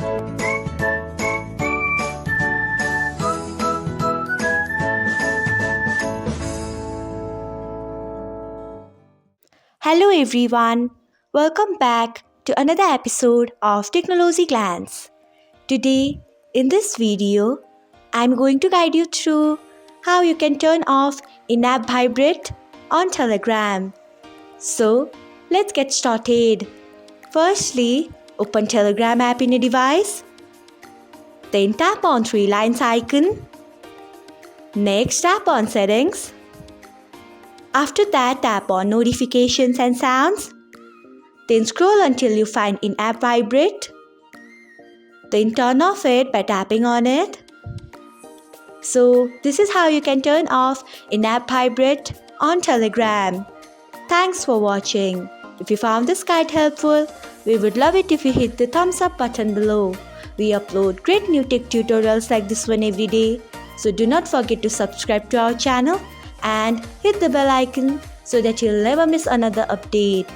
Hello everyone, welcome back to another episode of Technologyglance. Today, in this video, I'm going to guide you through how you can turn off in-app vibrate on Telegram. So, let's get started. Firstly, open Telegram app in a device. Then tap on three lines icon. Next, tap on settings. After that, tap on notifications and sounds. Then scroll until you find in-app vibrate. Then turn off it by tapping on it. So this is how you can turn off in-app vibrate on Telegram. Thanks for watching. If you found this guide helpful, we would love it if you hit the thumbs up button below. We upload great new tech tutorials like this one every day. So do not forget to subscribe to our channel and hit the bell icon so that you'll never miss another update.